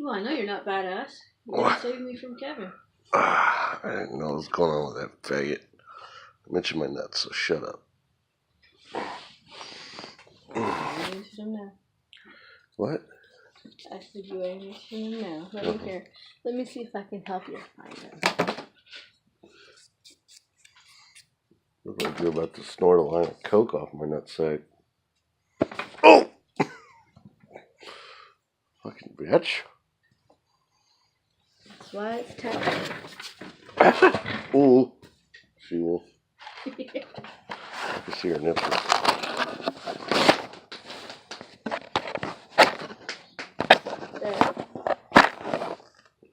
Well, I know you're not badass. You didn't save me from Kevin. I didn't know what was going on with that faggot. I mentioned my nuts, so shut up. I answered him now. What? I said you answered him now. Let me hear. Let me see if I can help you find him. Look like you're about to snort a line of coke off my nutsack. Oh! Fucking bitch. That's why it's tacky. Ooh. She will. I can see her nipples. There.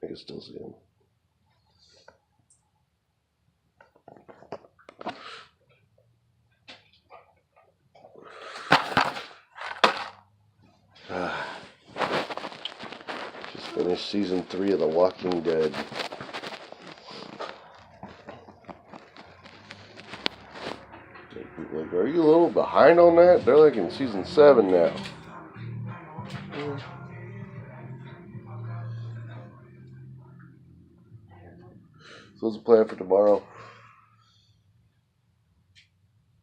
I can still see him. Just finished season 3 of The Walking Dead. Like, are you a little behind on that? They're like in season 7 now. So what's the plan for tomorrow?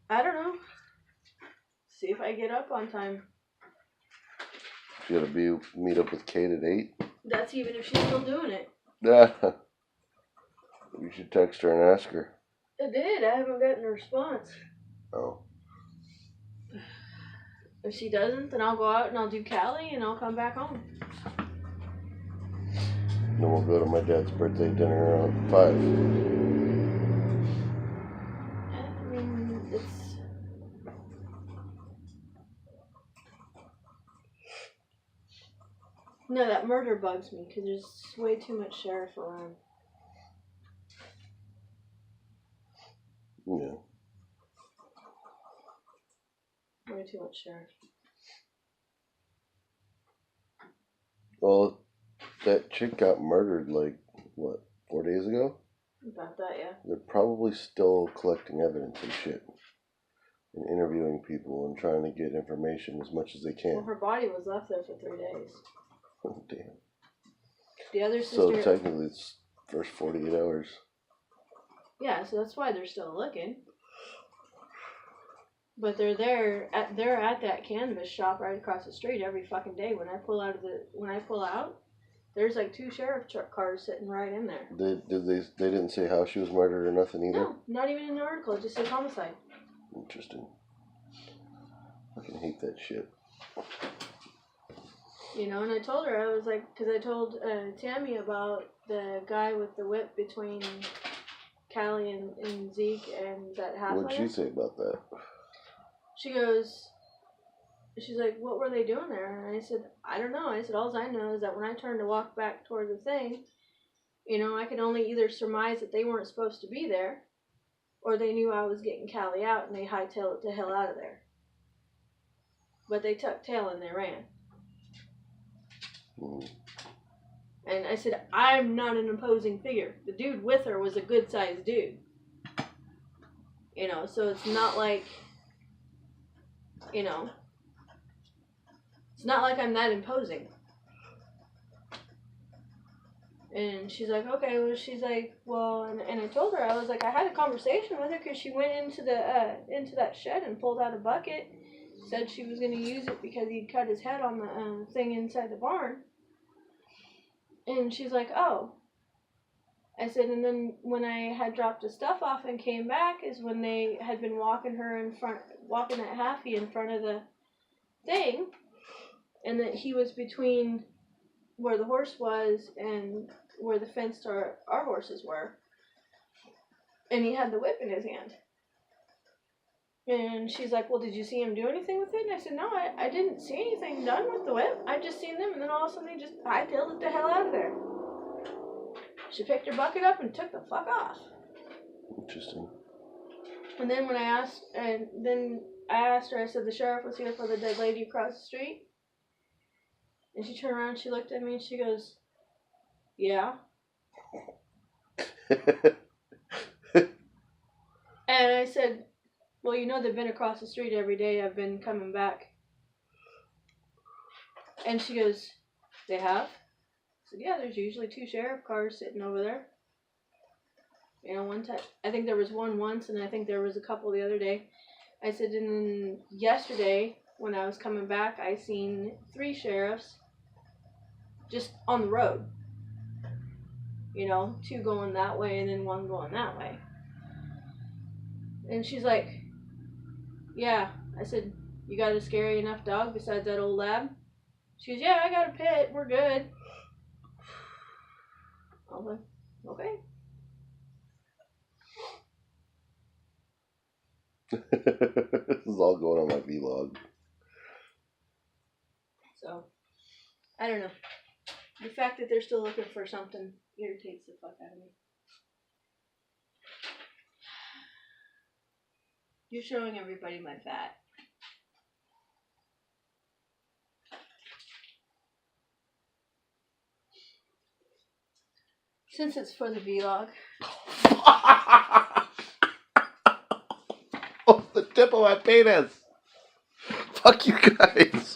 I don't know. See if I get up on time. You gotta meet up with Kate at 8? That's even if she's still doing it. Yeah. You should text her and ask her. I did. I haven't gotten a response. Oh. If she doesn't, then I'll go out and I'll do Cali and I'll come back home. Then we'll go to my dad's birthday dinner around 5. I mean, it's... No, that murder bugs me because there's way too much sheriff around. Yeah. Way too much sheriff. Well, that chick got murdered like, what, 4 days ago? About that, yeah. They're probably still collecting evidence and shit. And interviewing people and trying to get information as much as they can. Well, her body was left there for 3 days. Oh, damn. The other sister... So technically it's first 48 hours. Yeah, so that's why they're still looking. But they're at that cannabis shop right across the street every fucking day. When I pull out, there's like 2 sheriff cars sitting right in there. They didn't say how she was murdered or nothing either? No, not even in the article. It just says homicide. Interesting. I fucking hate that shit. You know, and I told her, I was like, because I told Tammy about the guy with the whip between Callie and Zeke and that half-lighter. What'd she say about that? She's like, what were they doing there? And I said, I don't know. I said, all I know is that when I turned to walk back toward the thing, you know, I could only either surmise that they weren't supposed to be there, or they knew I was getting Callie out and they hightailed it the hell out of there. But they tucked tail and they ran. And I said, I'm not an imposing figure. The dude with her was a good-sized dude. You know, so it's not like, you know, it's not like I'm that imposing. And she's like, okay, well, she's like, well, and I told her, I was like, I had a conversation with her because she went into that shed and pulled out a bucket, said she was going to use it because he'd cut his head on the thing inside the barn. And she's like, oh. I said, and then when I had dropped the stuff off and came back is when they had been walking that halfie in front of the thing, and that he was between where the horse was and where the fence to our horses were, and he had the whip in his hand. And she's like, well, did you see him do anything with it? And I said, no, I didn't see anything done with the whip. I just seen them, and then all of a sudden they just hightailed it the hell out of there. She picked her bucket up and took the fuck off. Interesting. And then when I asked her, I said, the sheriff was here for the dead lady across the street. And she turned around, she looked at me, and she goes, yeah. And I said, well, you know they've been across the street every day. I've been coming back. And she goes, they have? said, yeah, there's usually 2 sheriff cars sitting over there. You know, one time, I think there was one once, and I think there was a couple the other day. I said, and then yesterday, when I was coming back, I seen 3 sheriffs just on the road. You know, 2 going that way and then 1 going that way. And she's like, yeah. I said, you got a scary enough dog besides that old lab? She goes, yeah, I got a pit. We're good. I was like, okay. This is all going on my vlog. So, I don't know. The fact that they're still looking for something irritates the fuck out of me. You're showing everybody my fat. Since it's for the vlog. Oh, the tip of my penis. Fuck you guys.